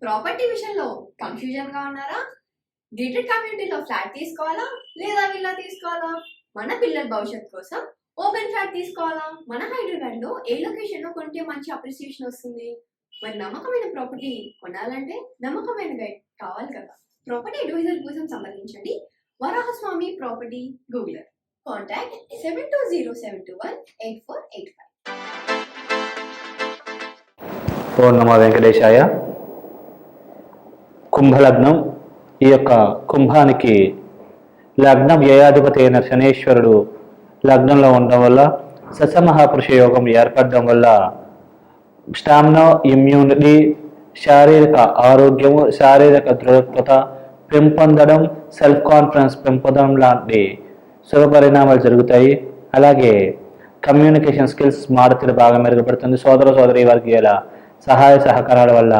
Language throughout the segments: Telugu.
ప్రాపర్టీ విషయంలో కన్ఫ్యూజన్ గా ఉన్నారా? గేటెడ్ కమ్యూనిటీలో ఫ్లాట్ తీసుకోవాలా లేదా విల్లా తీసుకోవాలా? మన పిల్లల భవిష్యత్తు కోసం ఓపెన్ ఫ్లాట్ తీసుకోవాలా? మన హైదరాబాద్ లో ఏ లొకేషన్ లో కొంటే మంచి అప్రిసియేషన్ వస్తుంది? మరి నమ్మకమైన ప్రాపర్టీ కొనాలంటే నమ్మకమైన గైడ్ కావాలి కదా. ప్రాపర్టీ అడ్వైజర్ కోసం సంప్రదించండి వరాహస్వామి ప్రాపర్టీ గూగులర్. కాంటాక్ట్ 7207218485. ఓం నమో వెంకటేశాయ. కుంభలగ్నం. ఈ యొక్క కుంభానికి లగ్నం వ్యయాధిపతి అయిన శనేశ్వరుడు లగ్నంలో ఉండడం వల్ల ససమహాపురుష యోగం ఏర్పడడం వల్ల స్టామినా, ఇమ్యూనిటీ, శారీరక ఆరోగ్యము, శారీరక దృఢత్వత పెంపొందడం, సెల్ఫ్ కాన్ఫిడెన్స్ పెంపొందడం లాంటి శుభ పరిణామాలు జరుగుతాయి. అలాగే కమ్యూనికేషన్ స్కిల్స్ మారుతీరు బాగా మెరుగుపడుతుంది. సోదర సోదరి వారికి ఇలా సహాయ సహకారాల వల్ల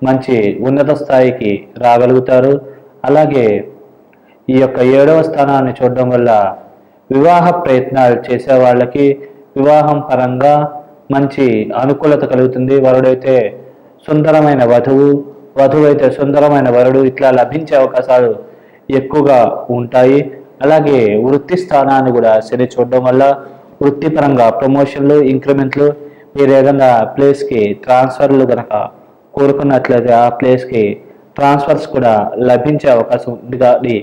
మంచి ఉన్నత స్థాయికి రాగలుగుతారు. అలాగే ఈ యొక్క 7వ స్థానాన్ని చూడడం వల్ల వివాహ ప్రయత్నాలు చేసే వాళ్ళకి వివాహం పరంగా మంచి అనుకూలత కలుగుతుంది. వరుడైతే సుందరమైన వధువు, వధువు అయితే సుందరమైన వరుడు ఇట్లా లభించే అవకాశాలు ఎక్కువగా ఉంటాయి. అలాగే వృత్తి స్థానాన్ని కూడా శని చూడడం వల్ల వృత్తిపరంగా ప్రమోషన్లు, ఇంక్రిమెంట్లు, మీరు ఏదైనా ప్లేస్కి ట్రాన్స్ఫర్లు కనుక కోరుకున్నట్లయితే ఆ ప్లేస్కి ట్రాన్స్ఫర్స్ కూడా లభించే అవకాశం ఉంది. కాబట్టి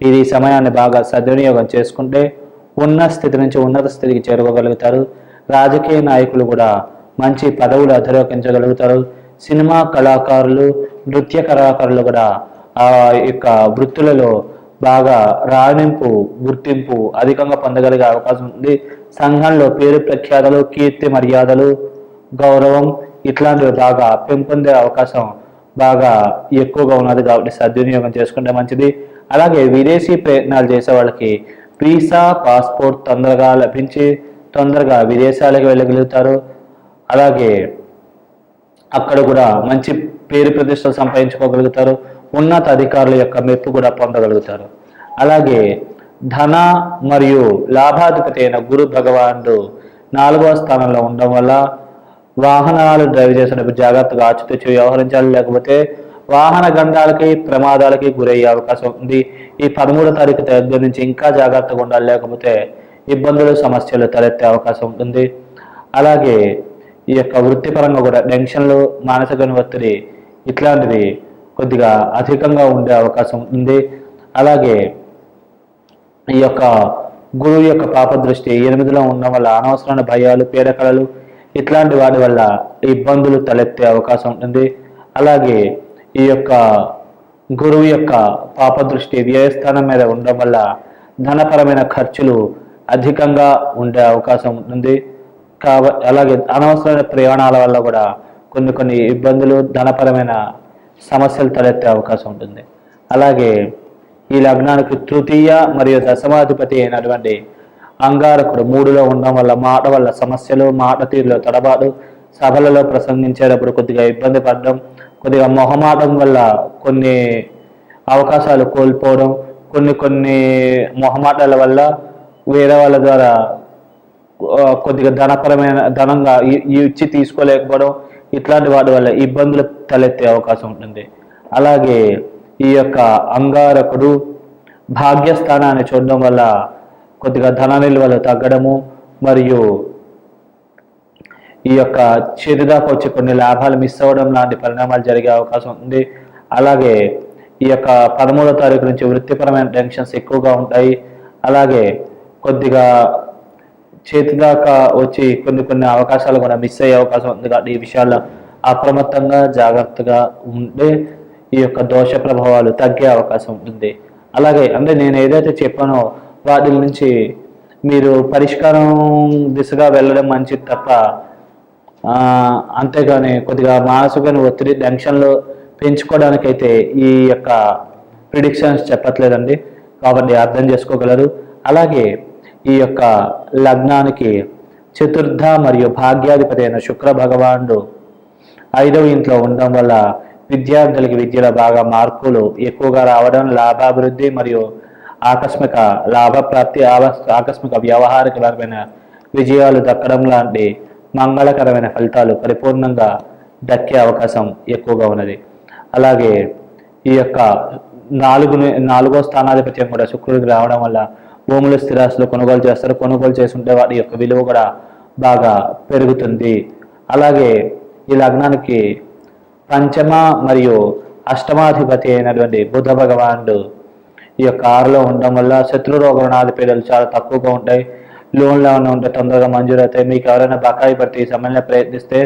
మీరు ఈ సమయాన్ని బాగా సద్వినియోగం చేసుకుంటే ఉన్న స్థితి నుంచి ఉన్నత స్థితికి చేరుకోగలుగుతారు. రాజకీయ నాయకులు కూడా మంచి పదవులు అధిరోహించగలుగుతారు. సినిమా కళాకారులు, నృత్య కళాకారులు కూడా ఆ యొక్క వృత్తులలో బాగా రాణింపు, గుర్తింపు అధికంగా పొందగలిగే అవకాశం ఉంది. సంఘంలో పేరు ప్రఖ్యాతలు, కీర్తి మర్యాదలు, గౌరవం ఇట్లాంటివి బాగా పెంపొందే అవకాశం బాగా ఎక్కువగా ఉన్నది. కాబట్టి సద్వినియోగం చేసుకుంటే మంచిది. అలాగే విదేశీ ప్రయత్నాలు చేసే వాళ్ళకి వీసా, పాస్పోర్ట్ తొందరగా లభించి తొందరగా విదేశాలకు వెళ్ళగలుగుతారు. అలాగే అక్కడ కూడా మంచి పేరు ప్రతిష్టలు సంపాదించుకోగలుగుతారు. ఉన్నత అధికారుల యొక్క మెప్పు కూడా పొందగలుగుతారు. అలాగే ధన మరియు లాభాధిపతి అయిన గురు భగవానుడు 4వ స్థానంలో ఉండడం వల్ల వాహనాలు డ్రైవ్ చేసేటప్పుడు జాగ్రత్తగా ఆచితూచి వ్యవహరించాలి. లేకపోతే వాహన గండాలకి, ప్రమాదాలకి గురయ్యే అవకాశం ఉంది. ఈ 13వ తారీఖు దగ్గర నుంచి ఇంకా జాగ్రత్తగా ఉండాలి, లేకపోతే ఇబ్బందులు, సమస్యలు తలెత్తే అవకాశం ఉంటుంది. అలాగే ఈ యొక్క వృత్తిపరంగా కూడా టెన్షన్లు, మానసిక ఒత్తిడి ఇట్లాంటివి కొద్దిగా అధికంగా ఉండే అవకాశం ఉంది. అలాగే ఈ యొక్క గురువు యొక్క పాప దృష్టి 8లో ఉండడం వల్ల అనవసరమైన భయాలు, పీడకలలు ఇట్లాంటి వాటి వల్ల ఇబ్బందులు తలెత్తే అవకాశం ఉంటుంది. అలాగే ఈ యొక్క గురువు యొక్క పాప దృష్టి వ్యయస్థానం మీద ఉండడం వల్ల ధనపరమైన ఖర్చులు అధికంగా ఉండే అవకాశం ఉంటుంది. అలాగే అనవసరమైన ప్రయాణాల వల్ల కూడా కొన్ని ఇబ్బందులు, ధనపరమైన సమస్యలు తలెత్తే అవకాశం ఉంటుంది. అలాగే ఈ లగ్నానికి తృతీయ మరియు దశమాధిపతి అయినటువంటి అంగారకుడు 3లో ఉండడం వల్ల మాట వల్ల సమస్యలు, మాట తీరులో తడబాటు, సభలలో ప్రసంగించేటప్పుడు కొద్దిగా ఇబ్బంది పడడం, కొద్దిగా మొహమాటం వల్ల కొన్ని అవకాశాలు కోల్పోవడం, కొన్ని మొహమాటాల వల్ల వేరే వాళ్ళ ద్వారా కొద్దిగా ధనంగా ఇచ్చి తీసుకోలేకపోవడం ఇట్లాంటి వాటి వల్ల ఇబ్బందులు తలెత్తే అవకాశం ఉంటుంది. అలాగే ఈ యొక్క అంగారకుడు భాగ్యస్థానాన్ని చూడడం వల్ల కొద్దిగా ధన నిల్వలు తగ్గడము మరియు ఈ యొక్క చేతిదాకా వచ్చి కొన్ని లాభాలు మిస్ అవ్వడం లాంటి పరిణామాలు జరిగే అవకాశం ఉంది. అలాగే ఈ యొక్క 13వ తారీఖు నుంచి వృత్తిపరమైన టెన్షన్స్ ఎక్కువగా ఉంటాయి. అలాగే కొద్దిగా చేతిదాకా వచ్చి కొన్ని అవకాశాలు కూడా మిస్ అయ్యే అవకాశం ఉంది. కాబట్టి ఈ విషయాల్లో అప్రమత్తంగా జాగ్రత్తగా ఉంటే ఈ యొక్క దోష ప్రభావాలు తగ్గే అవకాశం ఉంటుంది. అలాగే అంటే నేను ఏదైతే చెప్పానో వాటి నుంచి మీరు పరిష్కారం దిశగా వెళ్ళడం మంచిది తప్ప అంతేగాని కొద్దిగా మానసిక ఒత్తిడి, టెన్షన్లు పెంచుకోవడానికైతే ఈ యొక్క ప్రిడిక్షన్స్ చెప్పట్లేదండి. కాబట్టి అర్థం చేసుకోగలరు. అలాగే ఈ యొక్క లగ్నానికి చతుర్థ మరియు భాగ్యాధిపతి అయిన శుక్ర భగవానుడు 5వ ఇంట్లో ఉండడం వల్ల విద్యార్థులకి విద్యలో బాగా మార్కులు ఎక్కువగా రావడం, లాభాభివృద్ధి మరియు ఆకస్మిక లాభప్రాప్తి, ఆకస్మిక వ్యవహారికపరమైన విజయాలు దక్కడం లాంటి మంగళకరమైన ఫలితాలు పరిపూర్ణంగా దక్కే అవకాశం ఎక్కువగా ఉన్నది. అలాగే ఈ యొక్క నాలుగో స్థానాధిపత్యం కూడా శుక్రుడికి రావడం వల్ల భూములు స్థిరాస్తులు కొనుగోలు చేస్తారు. కొనుగోలు చేసుకుంటే వాటి యొక్క విలువ కూడా బాగా పెరుగుతుంది. అలాగే ఈ లగ్నానికి పంచమ మరియు అష్టమాధిపతి అయినటువంటి బుధ భగవానుడు ఈ యొక్క 6లో ఉండడం వల్ల శత్రు రోగ రుణాది పీడలు చాలా తక్కువగా ఉంటాయి. లోన్లు ఏమైనా ఉంటే తొందరగా మంజూరు అవుతాయి. మీకు ఎవరైనా బకాయి పట్టి ఈ సమయంలో ప్రయత్నిస్తే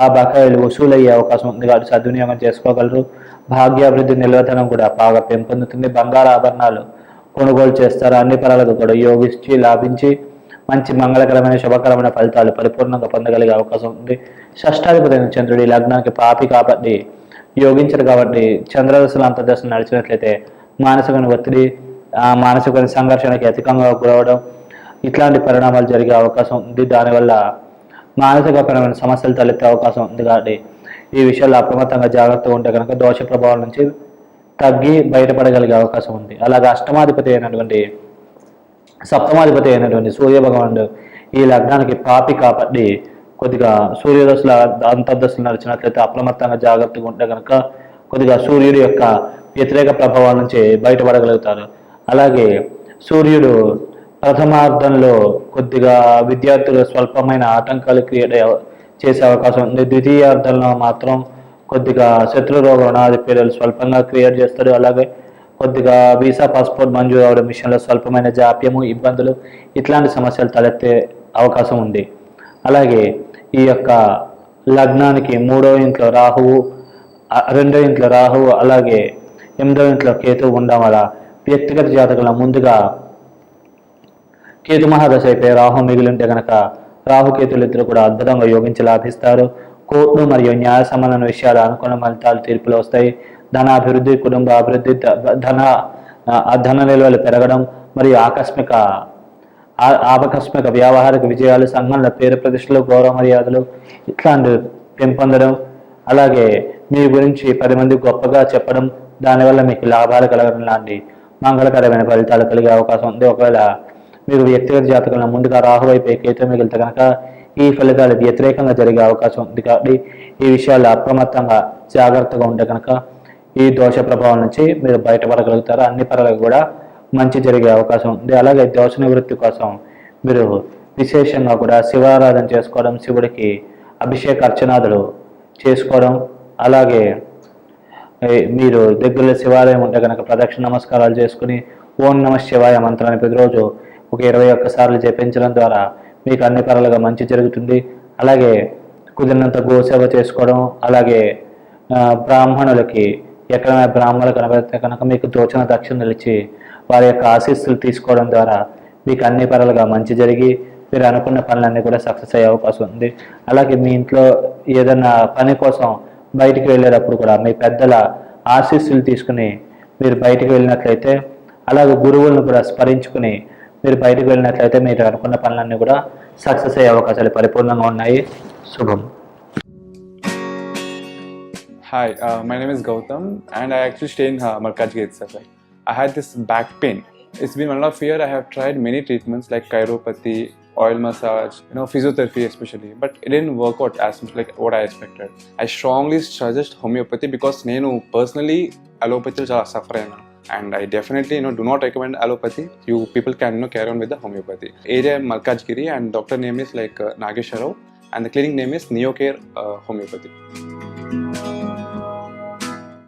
ఆ బకాయిలు వసూలయ్యే అవకాశం ఉంది కాబట్టి సద్వినియోగం చేసుకోగలరు. భాగ్యాభివృద్ధి నిల్వతనం కూడా బాగా పెంపొందుతుంది. బంగారు ఆభరణాలు కొనుగోలు చేస్తారు. అన్ని పరాలకు కూడా యోగించి లాభించి మంచి మంగళకరమైన శుభకరమైన ఫలితాలు పరిపూర్ణంగా పొందగలిగే అవకాశం ఉంది. షష్టాధిపతి చంద్రుడి లగ్నానికి పాపి కాబట్టి యోగించరు కాబట్టి చంద్రదశలు అంతర్దశలు నడిచినట్లయితే మానసికమైన ఒత్తిడి మానసికమైన సంఘర్షణకి అధికంగా గురవడం ఇట్లాంటి పరిణామాలు జరిగే అవకాశం ఉంది. దానివల్ల మానసికపరమైన సమస్యలు తలెత్తే అవకాశం ఉంది కాబట్టి ఈ విషయాల్లో అప్రమత్తంగా జాగ్రత్తగా ఉంటే కనుక దోష ప్రభావాల నుంచి తగ్గి బయటపడగలిగే అవకాశం ఉంది. అలాగే సప్తమాధిపతి అయినటువంటి సూర్య భగవానుడు ఈ లగ్నానికి పాపి కాబట్టి కొద్దిగా సూర్యదశల అంతర్దశలు నడిచినట్లయితే అప్రమత్తంగా జాగ్రత్తగా ఉంటే కనుక కొద్దిగా సూర్యుడి యొక్క వ్యతిరేక ప్రభావాల నుంచి బయటపడగలుగుతారు. అలాగే సూర్యుడు ప్రథమార్థంలో కొద్దిగా విద్యార్థులు స్వల్పమైన ఆటంకాలు క్రియేట్ చేసే అవకాశం ఉంది. ద్వితీయార్థంలో మాత్రం కొద్దిగా శత్రు రోగ రుణాది పీడలు స్వల్పంగా క్రియేట్ చేస్తాడు. అలాగే కొద్దిగా వీసా పాస్పోర్ట్ మంజూరు అవడం విషయంలో స్వల్పమైన జాప్యము ఇబ్బందులు ఇట్లాంటి సమస్యలు తలెత్తే అవకాశం ఉంది. అలాగే ఈ యొక్క లగ్నానికి 3వ ఇంట్లో రాహువు 2వ ఇంట్లో రాహువు అలాగే 8వ ఇంట్లో కేతువు ఉండడం వల్ల వ్యక్తిగత జాతకంలో ముందుగా కేతు మహాదశ అయిపోయి రాహు మిగిలి ఉంటే కనుక రాహుకేతులు ఇద్దరు కూడా అద్భుతంగా యోగించి లాభిస్తారు. కోర్టు మరియు న్యాయ సంబంధమైన విషయాలు అనుకున్న ఫలితాలు తీర్పులు వస్తాయి. ధనాభివృద్ధి కుటుంబ అభివృద్ధి ధన నిల్వలు పెరగడం మరియు ఆకస్మిక వ్యావహారిక విజయాలు సంఘంలో పేరు ప్రతిష్టలు గౌరవ మర్యాదలు ఇట్లాంటివి పెంపొందడం అలాగే మీ గురించి 10 మంది గొప్పగా చెప్పడం దానివల్ల మీకు లాభాలు కలగడం లాంటి మంగళకరమైన ఫలితాలు కలిగే అవకాశం ఉంది. ఒకవేళ మీకు వ్యక్తిగత జాతకంలో ముందుగా రాహు అయిపోయి కేతు మిగిలితే కనుక ఈ ఫలితాలు వ్యతిరేకంగా జరిగే అవకాశం ఉంది. కాబట్టి ఈ విషయాల్లో అప్రమత్తంగా జాగ్రత్తగా ఉంటే కనుక ఈ దోష ప్రభావం నుంచి మీరు బయటపడగలుగుతారు. అన్ని పరాలకు కూడా మంచి జరిగే అవకాశం ఉంది. అలాగే దోష నివృత్తి కోసం మీరు విశేషంగా కూడా శివారాధన చేసుకోవడం, శివుడికి అభిషేక అర్చనాదులు చేసుకోవడం, అలాగే మీరు దగ్గరలో శివాలయం ఉంటే కనుక ప్రదక్షిణ నమస్కారాలు చేసుకుని ఓం నమః శివాయ మంత్రాన్ని ప్రతిరోజు ఒక 21 సార్లు జపించడం ద్వారా మీకు అన్ని పరాలుగా మంచి జరుగుతుంది. అలాగే కుదిరినంత గోసేవ చేసుకోవడం, అలాగే బ్రాహ్మణులకి ఎక్కడైనా బ్రాహ్మణులు కనబడితే కనుక మీకు తోచిన దక్షిణలు ఇచ్చి వారి యొక్క ఆశీస్సులు తీసుకోవడం ద్వారా మీకు అన్ని పరాలుగా మంచి జరిగి మీరు అనుకున్న పనులన్నీ కూడా సక్సెస్ అయ్యే అవకాశం ఉంది. అలాగే మీ ఇంట్లో ఏదైనా పని కోసం బయటికి వెళ్ళేటప్పుడు కూడా మీ పెద్దల ఆశీస్సులు తీసుకుని మీరు బయటికి వెళ్ళినట్లయితే, అలాగే గురువులను కూడా స్మరించుకుని మీరు బయటికి వెళ్ళినట్లయితే మీరు అనుకున్న పనులన్నీ కూడా సక్సెస్ అయ్యే అవకాశాలు పరిపూర్ణంగా ఉన్నాయి. శుభం. Hi, my name is Gautam and I actually stay in Malkajgiri itself. I had this back pain. It's been 1.5 years. I have tried many treatments like chiropathy, oil massage, physiotherapy especially, but it didn't work out as much like what I expected. I strongly suggest homeopathy because nenu personally allopathy chala suffer ayana, and I definitely do not recommend allopathy. You people can carry on with the homeopathy. Area Malkajgiri and doctor name is like Nageshwarao and the clinic name is Neocare Homeopathy.